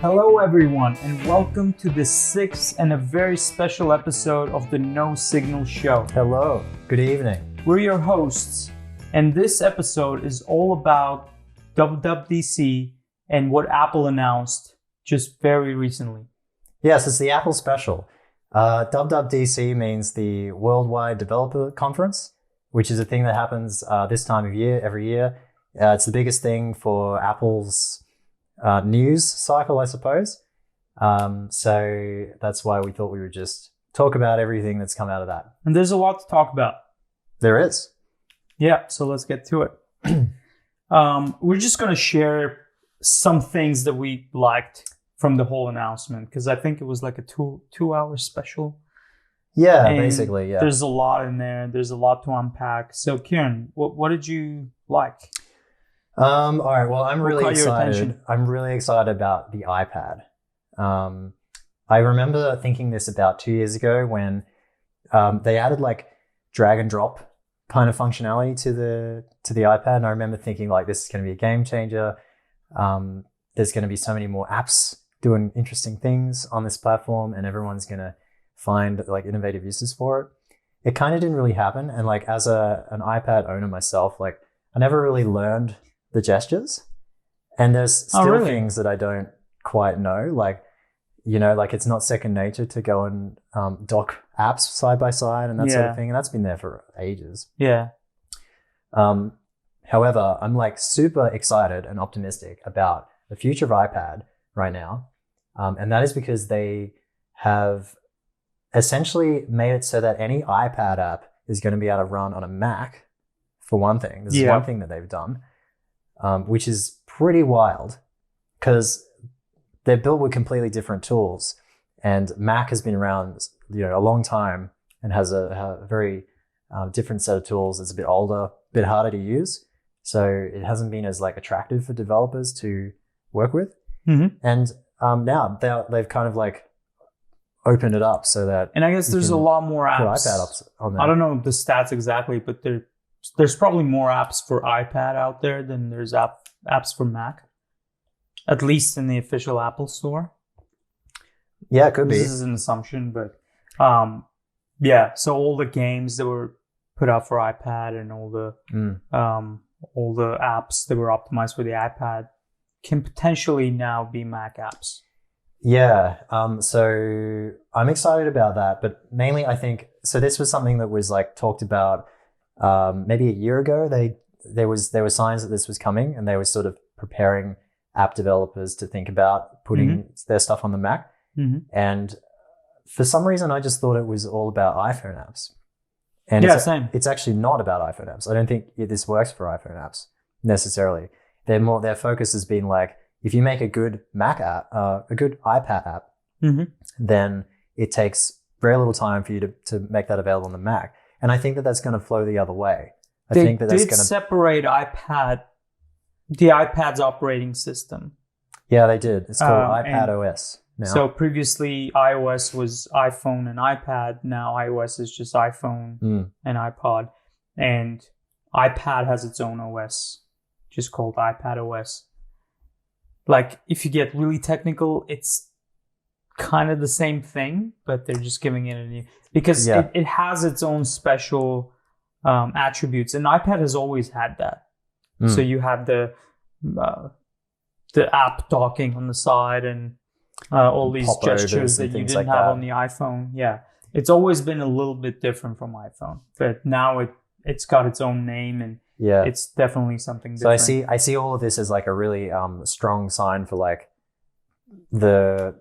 Hello everyone and welcome to the sixth and a very special episode of the No Signal Show. Hello, good evening. We're your hosts and this episode is all about WWDC and what Apple announced just very recently. Yes, it's the Apple special. WWDC means the Worldwide Developer Conference, which is a thing that happens this time of year, every year. It's the biggest thing for Apple's news cycle, I suppose. So that's why we thought we would just talk about everything that's come out of that. And there's a lot to talk about. There is. Yeah, so let's get to it. We're just going to share some things that we liked from the whole announcement, because I think it was like a two-hour special. Yeah, and basically, yeah. There's a lot in there. There's a lot to unpack. So, Kieran, what did you like? All right. Well, I'm really excited. Attention? I'm really excited about the iPad. I remember thinking this about 2 years ago when they added like drag and drop kind of functionality to the iPad, and I remember thinking like this is going to be a game changer. There's going to be so many more apps doing interesting things on this platform, and everyone's going to find like innovative uses for it. It kind of didn't really happen, and like as an iPad owner myself, like I never really learned the gestures, and there's still things that I don't quite know, like like it's not second nature to go and dock apps side by side and that sort of thing, and that's been there for ages. However, I'm like super excited and optimistic about the future of iPad right now, and that is because they have essentially made it so that any iPad app is going to be able to run on a Mac. For one thing, this is one thing that they've done. Which is pretty wild because they're built with completely different tools, and Mac has been around, a long time and has a very different set of tools. It's a bit older, a bit harder to use, so it hasn't been as like attractive for developers to work with. Mm-hmm. And now they've kind of like opened it up so that. And I guess there's a lot more apps. iPad apps on there. I don't know the stats exactly, but there's probably more apps for iPad out there than there's apps for Mac, at least in the official Apple Store. Yeah, it could be. This is an assumption, but so all the games that were put out for iPad and all the apps that were optimized for the iPad can potentially now be Mac apps. Yeah, so I'm excited about that, but mainly I think so. This was something that was like talked about. Maybe a year ago, there were signs that this was coming, and they were sort of preparing app developers to think about putting their stuff on the Mac. Mm-hmm. And for some reason, I just thought it was all about iPhone apps. And same. It's actually not about iPhone apps. I don't think this works for iPhone apps necessarily. Their focus has been like, if you make a good Mac app, a good iPad app, then it takes very little time for you to make that available on the Mac. And I think that that's going to flow the other way. They think that's going to separate the iPad's operating system. Yeah, they did. It's called iPadOS now. So previously iOS was iPhone and iPad. Now iOS is just iPhone and iPod. And iPad has its own OS, just called iPadOS. Like, if you get really technical, it's kind of the same thing, but they're just giving it a new... Because it has its own special attributes, and iPad has always had that. So you have the app docking on the side and all these gestures that you didn't have on the iPhone. Yeah, it's always been a little bit different from iPhone, but now it's got its own name, and it's definitely something different. So I see all of this as like a really strong sign for like the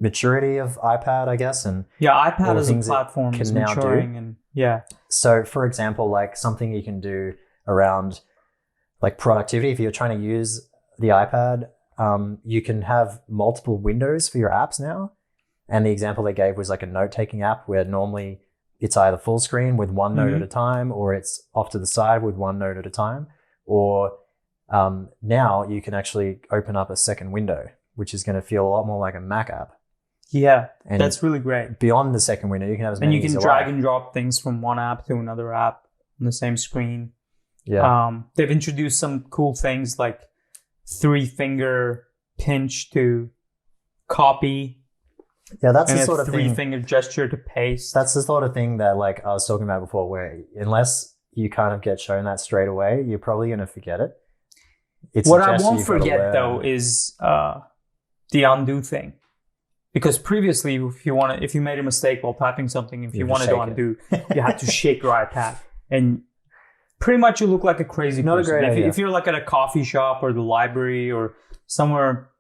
maturity of iPad, I guess, and iPad as a platform is maturing, and So, for example, like something you can do around like productivity, if you're trying to use the iPad, you can have multiple windows for your apps now. And the example they gave was like a note-taking app where normally it's either full screen with one note at a time, or it's off to the side with one note at a time, or now you can actually open up a second window, which is going to feel a lot more like a Mac app. Yeah, and that's really great. Beyond the second window, you can have as many. And you can drag and drop things from one app to another app on the same screen. Yeah. They've introduced some cool things like 3-finger pinch to copy. Yeah, that's and the a sort of thing. three-finger gesture to paste. That's the sort of thing that like I was talking about before, where unless you kind of get shown that straight away, you're probably going to forget it. What I won't forget though is the undo thing, because previously, if you made a mistake while typing something, if you wanted to undo, you had to shake your iPad, and pretty much you look like a crazy person. Not a great idea. If you're like at a coffee shop or the library or somewhere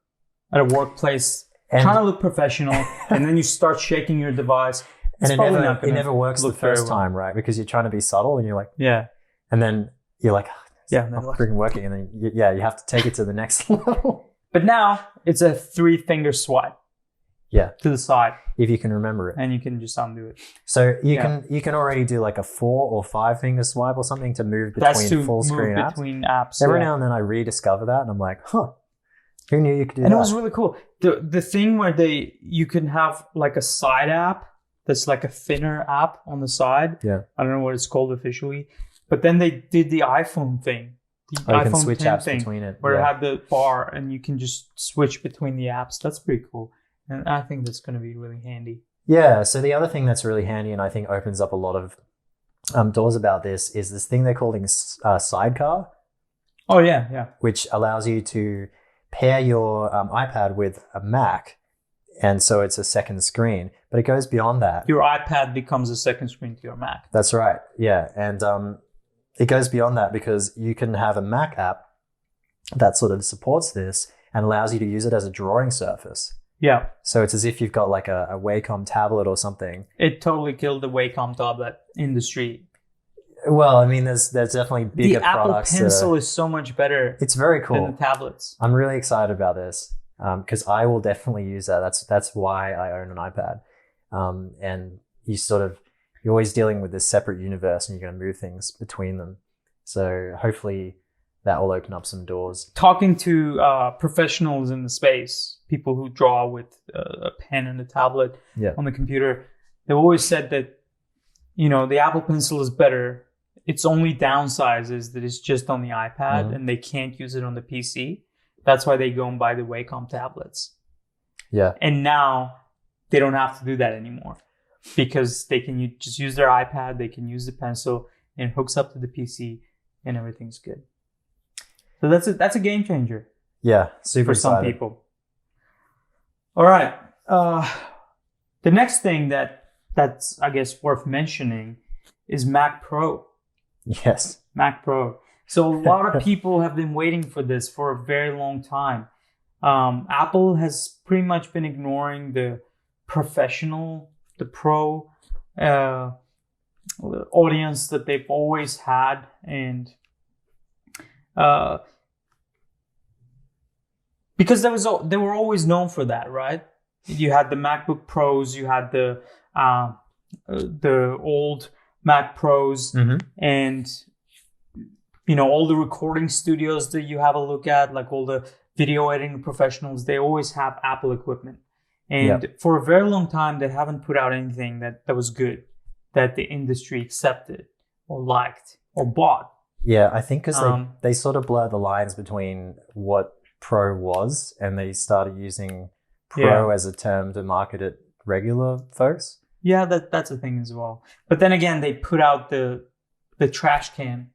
at a workplace, trying to look professional, and then you start shaking your device. And it never works the first time, right? Because you're trying to be subtle, and you're like, yeah, and then you're like, yeah, not freaking working, and then you have to take it to the next level. But now it's a three-finger swipe. Yeah, to the side, if you can remember it, and you can just undo it. So you can already do like a 4 or 5 finger swipe or something to move between full screen apps. Between apps. Every now and then I rediscover that, and I'm like, huh, who knew you could do that? And it was really cool. The thing where you can have like a side app that's like a thinner app on the side. Yeah, I don't know what it's called officially, but then they did the iPhone thing. The you iPhone can switch 10 apps thing, between it, where it had the bar, and you can just switch between the apps. That's pretty cool. And I think that's going to be really handy. Yeah. So the other thing that's really handy, and I think opens up a lot of doors about this, is this thing they're calling Sidecar. Oh, yeah, yeah. Which allows you to pair your iPad with a Mac. And so it's a second screen. But it goes beyond that. Your iPad becomes a second screen to your Mac. That's right. Yeah. And it goes beyond that, because you can have a Mac app that sort of supports this and allows you to use it as a drawing surface. Yeah. So it's as if you've got like a Wacom tablet or something. It totally killed the Wacom tablet industry. Well, I mean, there's definitely bigger products. The Apple Pencil is so much better. It's very cool. Than the tablets. I'm really excited about this because I will definitely use that. That's why I own an iPad. And you're always dealing with this separate universe, and you're going to move things between them. So hopefully that will open up some doors. Talking to professionals in the space, people who draw with a pen and a tablet on the computer, they've always said that, the Apple Pencil is better. Its only downside is that it's just on the iPad and they can't use it on the PC. That's why they go and buy the Wacom tablets. Yeah. And now they don't have to do that anymore, because they can just use their iPad, they can use the pencil, and it hooks up to the PC, and everything's good. So that's a game changer. Yeah, super for excited. Some people. All right. The next thing that's I guess worth mentioning is Mac Pro. Yes. Mac Pro. So a lot of people have been waiting for this for a very long time. Apple has pretty much been ignoring the pro audience that they've always had, and because they were always known for that, right? You had the MacBook Pros, you had the old Mac Pros, and all the recording studios that you have a look at, like all the video editing professionals, they always have Apple equipment. And for a very long time, they haven't put out anything that was good, that the industry accepted or liked or bought. Yeah, I think because they sort of blurred the lines between what Pro was, and they started using Pro as a term to market at regular folks. Yeah, that's a thing as well. But then again, they put out the trash can.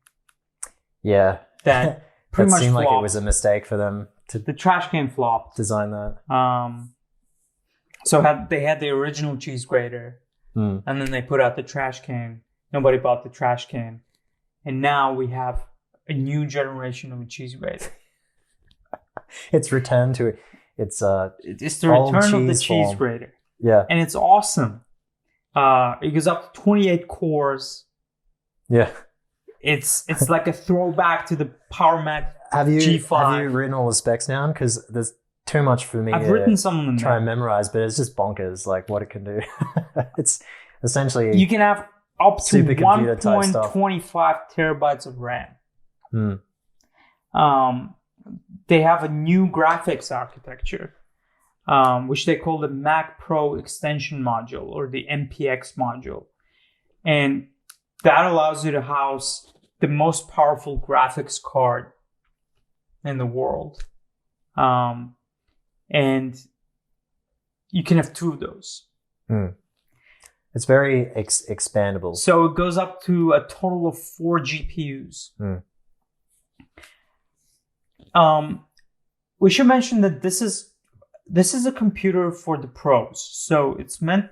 Yeah. That pretty much seemed flopped. Like it was a mistake for them to the trash can flopped. Design that. So they had the original cheese grater, and then they put out the trash can. Nobody bought the trash can. And now we have a new generation of a cheese grater. It's returned to it's the return of the cheese grater. Yeah. And it's awesome. It goes up to 28 cores. Yeah. It's like a throwback to the Power Mac G5. Have you written all the specs down? Because there's too much for me to try and memorize, but it's just bonkers, like what it can do. It's essentially you can have up to 1.25 terabytes of RAM. They have a new graphics architecture, which they call the Mac Pro Extension Module, or the MPX module. And that allows you to house the most powerful graphics card in the world. And you can have 2 of those. It's very expandable. So it goes up to a total of 4 GPUs. We should mention that this is a computer for the pros. So it's meant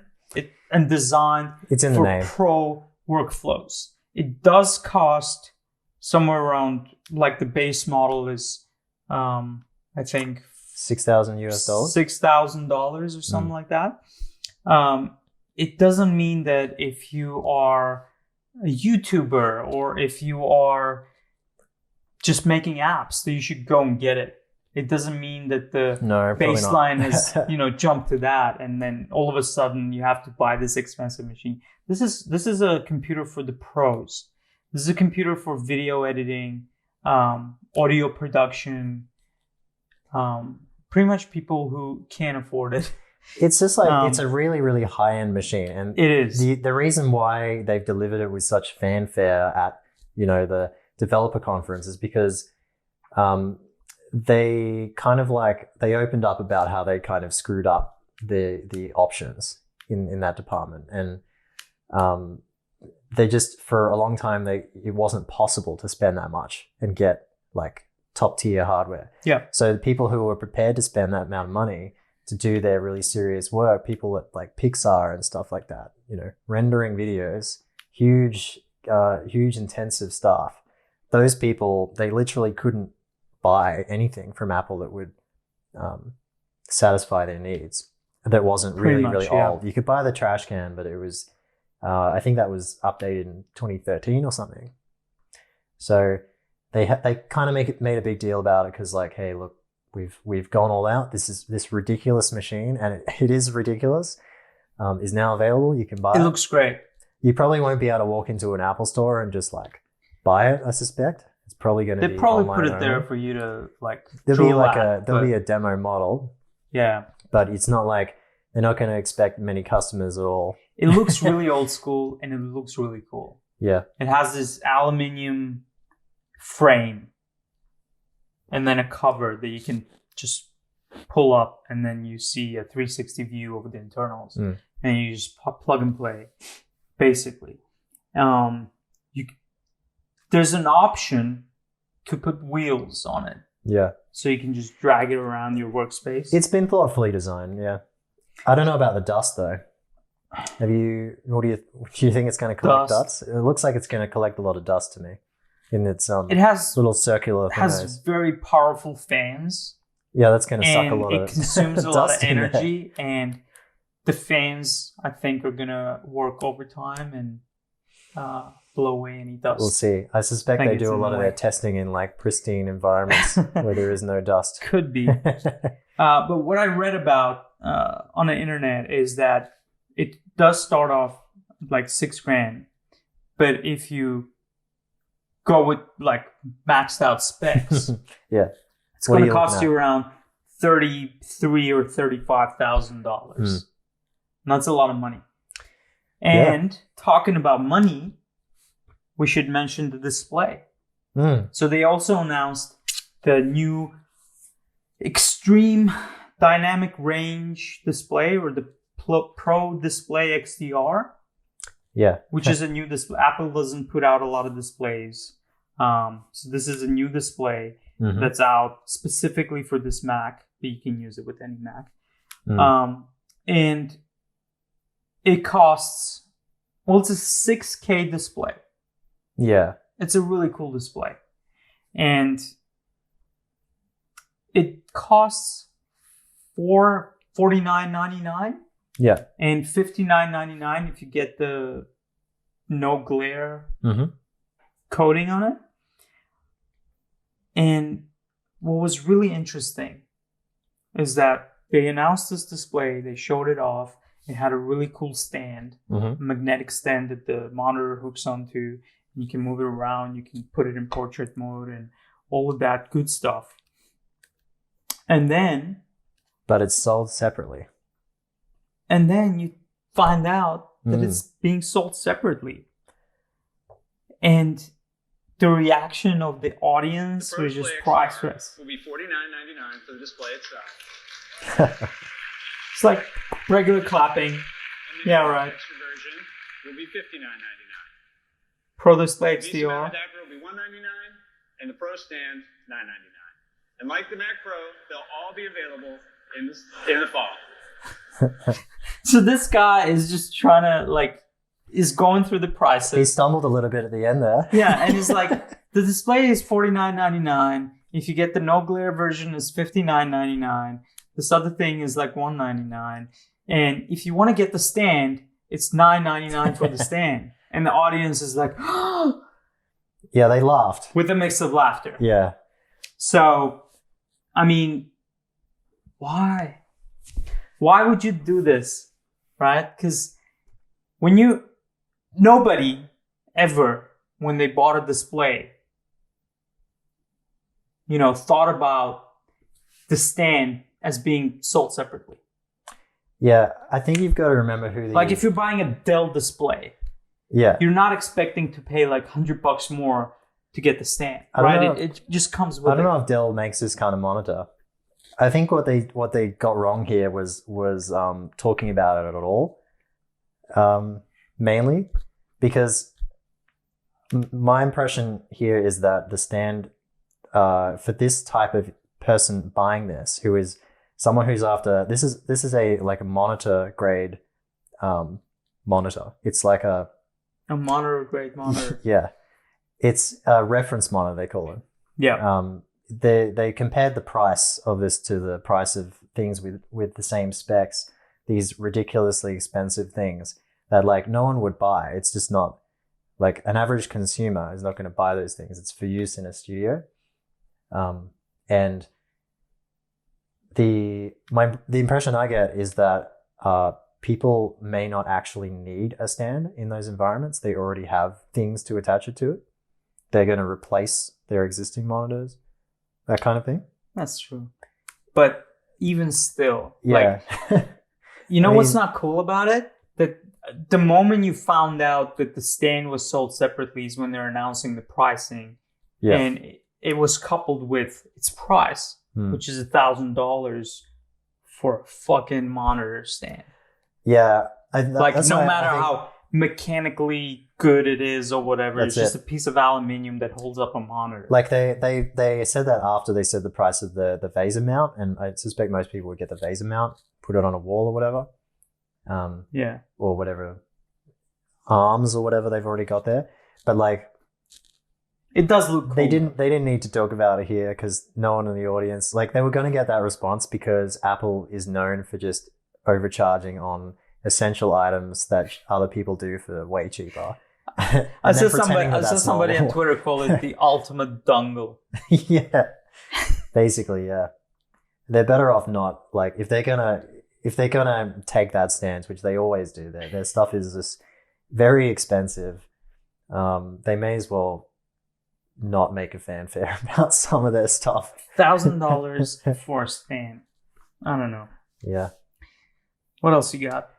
and designed for name. Pro workflows. It does cost somewhere around, like the base model is, I think $6,000 US, $6,000 or something like that. It doesn't mean that if you are a YouTuber or if you are just making apps that you should go and get it. It doesn't mean that the baseline has, jumped to that, and then all of a sudden you have to buy this expensive machine. This is a computer for the pros. This is a computer for video editing, audio production, pretty much people who can't afford it. It's just like, it's a really, really high-end machine. And it is. The reason why they've delivered it with such fanfare at, the developer conference is because they kind of they opened up about how they kind of screwed up the options in that department. And they just, for a long time, it wasn't possible to spend that much and get top tier hardware. Yeah. So the people who were prepared to spend that amount of money to do their really serious work, people at Pixar and stuff like that, rendering videos, huge intensive stuff. Those people, they literally couldn't buy anything from Apple that would satisfy their needs. That wasn't really old. You could buy the trash can, but it was, I think that was updated in 2013 or something. So they kind of made a big deal about it because hey, look, we've gone all out. This ridiculous machine, and it is ridiculous, is now available. You can buy it. It looks great. You probably won't be able to walk into an Apple store and just buy it, I suspect. It's probably going to be They probably online put it only. there for you to There'll be a demo model. Yeah. But it's not they're not going to expect many customers at all. It looks really old school and it looks really cool. Yeah. It has this aluminum frame and then a cover that you can just pull up, and then you see a 360 view of the internals. And you just plug and play, basically. There's an option to put wheels on it. Yeah. So you can just drag it around your workspace. It's been thoughtfully designed, yeah. I don't know about the dust though. Do you think it's going to collect dust? It looks like it's going to collect a lot of dust to me. In its it has little circular. It has very powerful fans. Yeah, that's going to suck a lot of. It consumes a lot of energy, and the fans, I think, are going to work overtime and blow away any dust. We'll see. I suspect they do a lot of their testing in pristine environments where there is no dust. Could be. But what I read about on the internet is that it does start off $6,000, but if you go with maxed out specs, yeah, it's going to cost you around $33,000 or $35,000. And that's a lot of money. And talking about money, we should mention the display. So they also announced the new extreme dynamic range display, or the Pro Display XDR. Yeah. Which is a new display. Apple doesn't put out a lot of displays. So this is a new display that's out specifically for this Mac, but you can use it with any Mac. And it costs, it's a 6K display. Yeah. It's a really cool display. And it costs $49.99. Yeah. And $59.99 if you get the no glare coating on it. And what was really interesting is that they announced this display, they showed it off. It had a really cool stand, a magnetic stand that the monitor hooks onto. You can move it around, you can put it in portrait mode and all of that good stuff. And then... But it's sold separately. And then you find out that it's being sold separately. And the reaction of the audience was just priceless. Will be $49.99 for the display itself. It's like regular clapping. And the Yeah, right. extra version will be $59.99. Pro Display The XDR. adapter will be $199, and the Pro stand $999. And like the Mac Pro, they'll all be available in the fall. So this guy is just trying to is going through the prices. He stumbled a little bit at the end there. Yeah, and he's like, the display is $49.99. If you get the no glare version, it's $59.99. This other thing is like $199. And if you want to get the stand, it's $9.99 for the stand. And the audience is like, Yeah, they laughed. with a mix of laughter. Yeah. So, I mean, why? Why would you do this, right? Because nobody ever, when they bought a display, thought about the stand as being sold separately. Yeah, I think you've got to remember who the... If you're buying a Dell display, you're not expecting to pay like $100 more to get the stand, right? It just comes with it. I don't know if Dell makes this kind of monitor. I think what they got wrong here was talking about it at all. Mainly because my impression here is that the stand for this type of person buying this, who is someone who's after this is a monitor grade monitor. It's like a monitor grade monitor. Yeah, it's a reference monitor, they call it. Yeah. They compared the price of this to the price of things with the same specs. These ridiculously expensive things that no one would buy. It's just not an average consumer is not going to buy those things. It's for use in a studio. And the impression I get is that people may not actually need a stand in those environments. They already have things to attach it to it. They're going to replace their existing monitors, that kind of thing. That's true. But even still, yeah. What's not cool about it? That the moment you found out that the stand was sold separately is when they're announcing the pricing. Yeah. And it was coupled with its price, which is $1,000 for a fucking monitor stand. Yeah. No matter how mechanically good it is or whatever, it's just a piece of aluminium that holds up a monitor. They said that after they said the price of the VESA mount, and I suspect most people would get the VESA mount, put it on a wall or whatever. Or whatever arms or whatever they've already got there. But it does look cool. They didn't need to talk about it here because no one in the audience, they were going to get that response because Apple is known for just overcharging on essential items that other people do for way cheaper. I saw somebody on Twitter call it the ultimate dongle. Yeah. Basically, yeah. They're better off not, if they're gonna take that stance, which they always do, their stuff is just very expensive. They may as well not make a fanfare about some of their stuff. $1,000 for a stand. I don't know. Yeah. What else you got?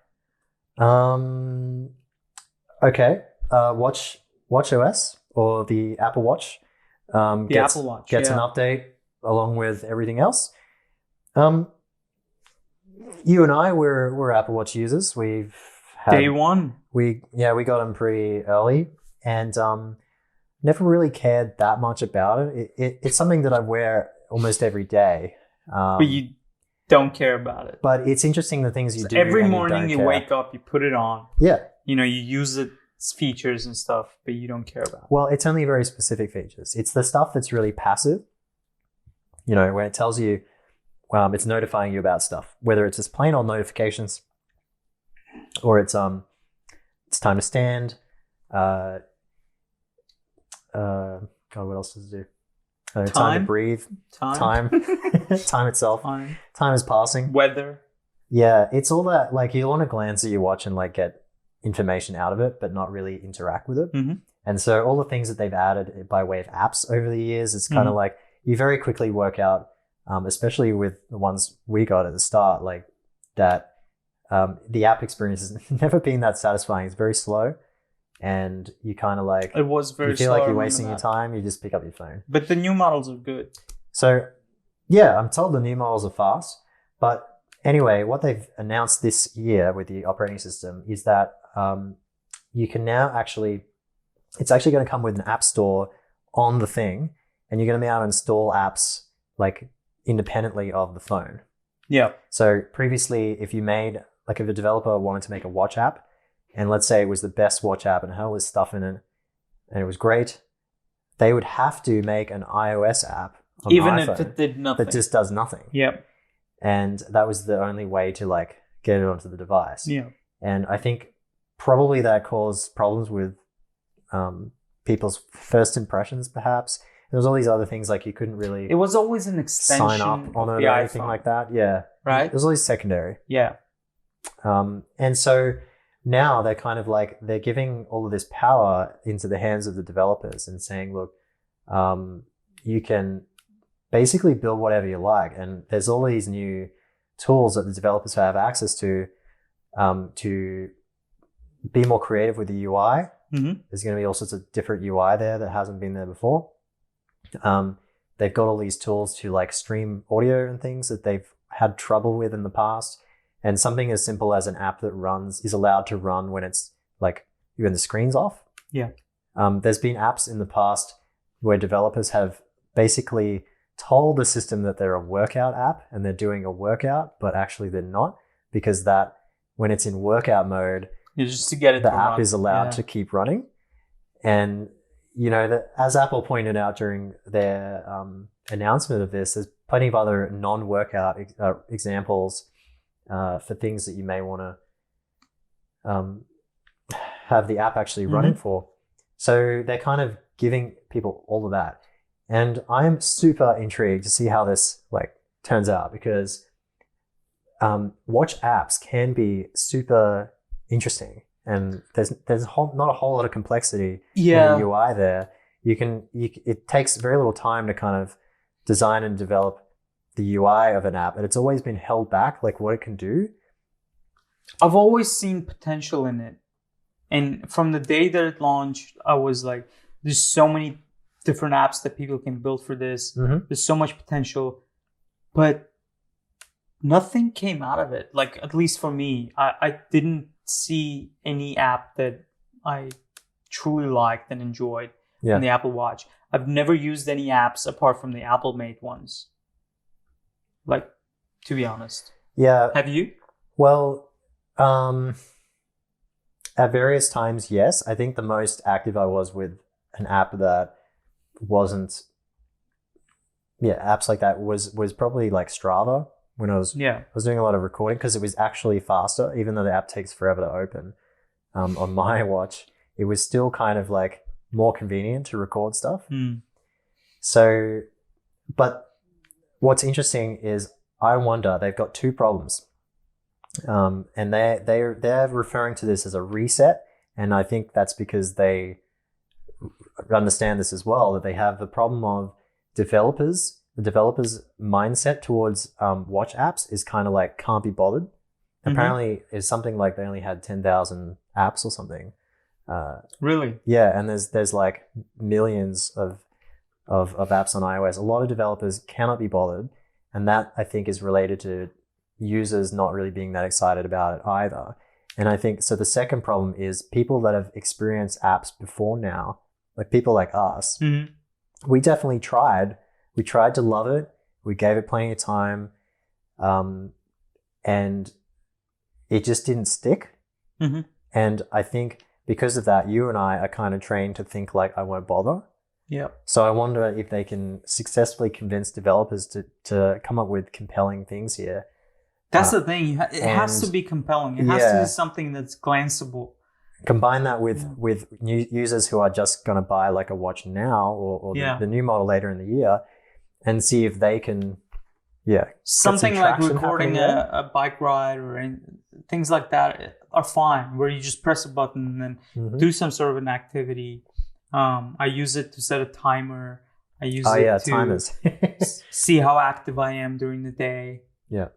Okay. WatchOS or the Apple Watch. Apple Watch gets an update along with everything else. You and I, we're Apple Watch users. We've had day one. We got them pretty early, and never really cared that much about it. It's something that I wear almost every day. But you don't care about it. But it's interesting the things you do. Every morning you wake up, you put it on. Yeah. You use its features and stuff, but you don't care about it. Well, it's only very specific features. It's the stuff that's really passive. When it tells you, it's notifying you about stuff, whether it's just plain old notifications, or it's time to stand. God, what else does it do? Time to breathe. Time itself. Time is passing. Weather. Yeah, it's all that. You want to glance at your watch and get information out of it, but not really interact with it. Mm-hmm. And so all the things that they've added by way of apps over the years, it's kind of you very quickly work out, especially with the ones we got at the start, that the app experience has never been that satisfying. It's very slow. And you kind of it was very you feel slow, like you're wasting your time, you just pick up your phone. But the new models are good. So, yeah, I'm told the new models are fast, but Anyway, what they've announced this year with the operating system is that you can now it's actually going to come with an app store on the thing, and you're going to be able to install apps like independently of the phone. Yeah. So previously, if a developer wanted to make a watch app, and let's say it was the best watch app and had all this stuff in it, and it was great, they would have to make an iOS app on Even the iPhone if it did nothing. that just does nothing. Yep. And that was the only way to like get it onto the device. Yeah. And I think probably that caused problems with people's first impressions, perhaps. There was all these other things like you couldn't really It was always an extension sign up on of it the or anything iPhone, like that. Yeah. right? It was always secondary. Yeah. And so now they're kind of like, they're giving all of this power into the hands of the developers and saying, look, you can basically build whatever you like. And there's all these new tools that the developers have access to be more creative with the UI. Mm-hmm. There's going to be all sorts of different UI there that hasn't been there before. They've got all these tools to like stream audio and things that they've had trouble with in the past. And something as simple as an app that is allowed to run when it's like when the screen's off. Yeah. There's been apps in the past where developers have basically told the system that they're a workout app and they're doing a workout, but actually they're not, because that when it's in workout mode, Just to get it the to app run. is allowed to keep running. And you know, as Apple pointed out during their announcement of this, there's plenty of other non-workout examples for things that you may want to have the app actually running for. So they're kind of giving people all of that. And I'm super intrigued to see how this like turns out, because watch apps can be super interesting. And there's not a whole lot of complexity in the UI there. It takes very little time to kind of design and develop the UI of an app, and it's always been held back, like what it can do. I've always seen potential in it. And from the day that it launched, I was like, there's so many different apps that people can build for this. Mm-hmm. There's so much potential. But nothing came out of it. Like, at least for me, I didn't see any app that I truly liked and enjoyed in the Apple Watch. I've never used any apps apart from the Apple made ones. Like, to be honest. Yeah. Have you? Well, at various times, yes. I think the most active I was with an app that wasn't, apps like that was probably like Strava, when I was doing a lot of recording, because it was actually faster, even though the app takes forever to open. On my watch, it was still kind of like more convenient to record stuff. So, but what's interesting is I wonder, they've got two problems. And they're referring to this as a reset. And I think that's because they understand this as well, that they have the problem of the developers' mindset towards watch apps is kind of like can't be bothered. Apparently it's something like they only had 10,000 apps or something. Really? Yeah, and there's like millions of apps on iOS. A lot of developers cannot be bothered, and that I think is related to users not really being that excited about it either. And I think so. The second problem is people that have experienced apps before now, like people like us. We definitely tried. We tried to love it. We gave it plenty of time, and it just didn't stick. And I think because of that, you and I are kind of trained to think like, I won't bother. Yeah. So I wonder if they can successfully convince developers to come up with compelling things here. That's the thing. It has to be compelling. It has to be something that's glanceable. Combine that with new users who are just going to buy like a watch now or the new model later in the year, and see if they can, something like recording a bike ride or things like that are fine, where you just press a button and then do some sort of an activity. I use it to set a timer. I use it to timers. see how active I am during the day. Yeah.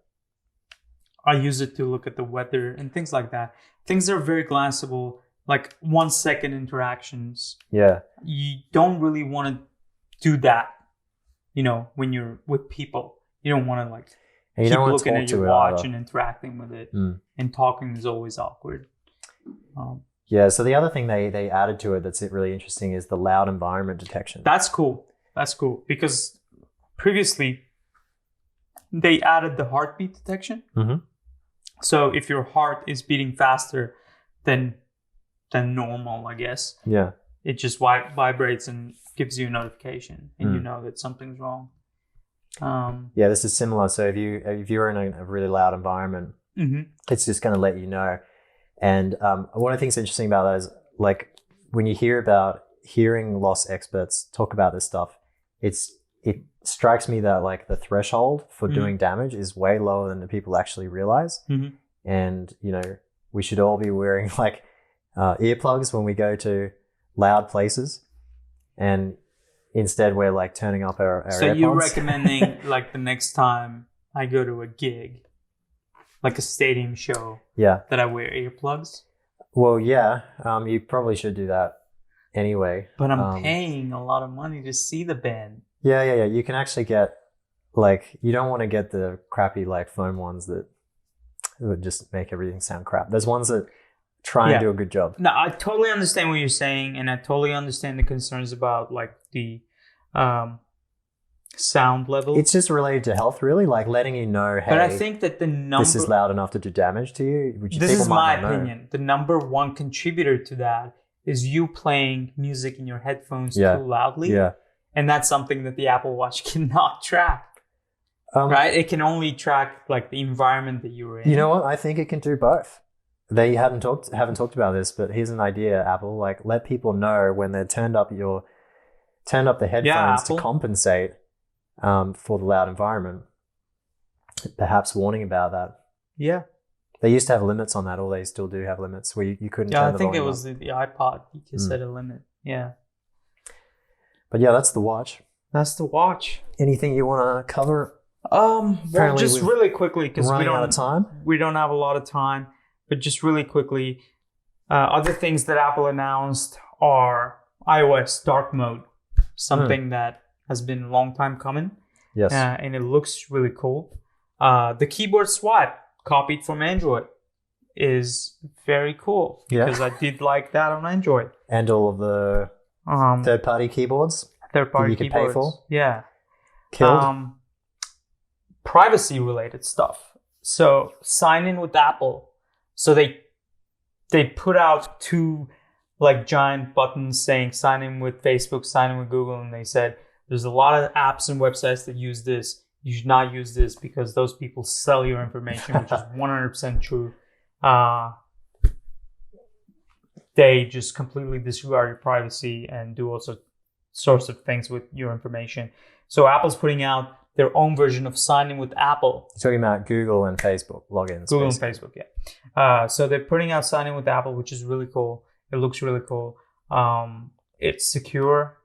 I use it to look at the weather and things like that. Things that are very glanceable, like 1 second interactions. Yeah. You don't really want to do that, when you're with people. You don't want to And you keep don't want to looking talk at to your it watch either. and interacting with it. And talking is always awkward. Yeah, so the other thing they added to it that's really interesting is the loud environment detection. That's cool. That's cool. Because previously, they added the heartbeat detection. So if your heart is beating faster than normal, I guess, it just vibrates and gives you a notification, and you know that something's wrong. Yeah, this is similar. So if you're in a really loud environment, it's just going to let you know. And one of the things interesting about that is, like, when you hear about hearing loss experts talk about this stuff, it strikes me that, like, the threshold for doing damage is way lower than the people actually realize. And, you know, we should all be wearing, like, earplugs when we go to loud places. And instead we're, like, turning up our So AirPods. you're recommending, like, the next time I go to a gig, like a stadium show, that I wear earplugs? Well, yeah, you probably should do that anyway. But I'm paying a lot of money to see the band. Yeah. You can actually get, like, you don't want to get the crappy, like, foam ones that would just make everything sound crap. There's ones that try and do a good job. No, I totally understand what you're saying, and I totally understand the concerns about, like, the sound level. It's just related to health, really, like letting you know, hey, but I think that the number... this is loud enough to do damage to you. Which this people is might my not know. opinion. The number one contributor to that is you playing music in your headphones too loudly. Yeah. And that's something that the Apple Watch cannot track. Right? It can only track, like, the environment that you're in. You know what? I think it can do both. They haven't talked about this, but here's an idea, Apple. Like, let people know when they're turned up the headphones to compensate for the loud environment. Perhaps warning about that. Yeah. They used to have limits on that, or they still do have limits where you couldn't turn the volume up. I think it was the iPod. You can set a limit. Yeah. But yeah, that's the watch. That's the watch. Anything you want to cover? Well, just really quickly, because we don't out of time. We don't have a lot of time, but just really quickly, other things that Apple announced are iOS dark mode, something that has been a long time coming. Yes, and it looks really cool. The keyboard swipe copied from Android is very cool because I did like that on Android. And all of the third-party keyboards. Third-party you keyboards. Can pay for. Yeah. Killed. Privacy-related stuff. So sign in with Apple. So they put out two, like, giant buttons saying sign in with Facebook, sign in with Google, and they said there's a lot of apps and websites that use this. You should not use this because those people sell your information, which is 100% true. They just completely disregard your privacy and do all sorts of things with your information. So Apple's putting out their own version of signing with Apple. You're talking about Google and Facebook logins. Google and Facebook, yeah. So they're putting out signing with Apple, which is really cool. It looks really cool. It's secure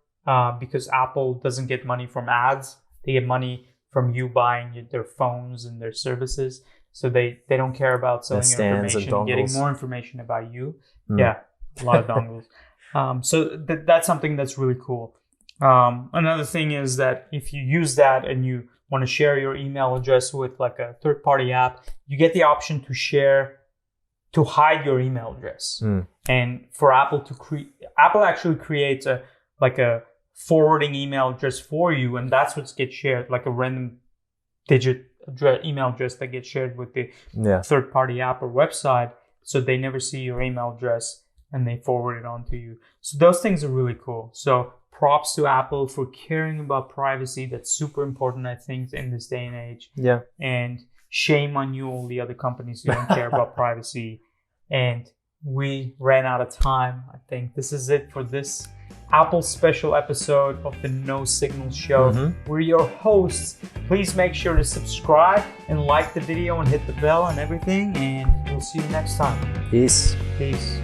because Apple doesn't get money from ads. They get money from you buying their phones and their services. So they don't care about selling your information, getting more information about you. Yeah, a lot of dongles. So that's something that's really cool. Another thing is that if you use that and you want to share your email address with, like, a third-party app, you get the option to hide your email address. And for Apple Apple actually creates a forwarding email address for you, and that's what gets shared, like a random digit email address that gets shared with the third-party app or website, so they never see your email address and they forward it on to you. So those things are really cool. So props to Apple for caring about privacy. That's super important, I think, in this day and age. Yeah. And shame on you, all the other companies who don't care about privacy. And we ran out of time. I think this is it for this Apple special episode of the No Signal Show. We're your hosts. Please make sure to subscribe and like the video and hit the bell and everything. And we'll see you next time. Peace. Peace.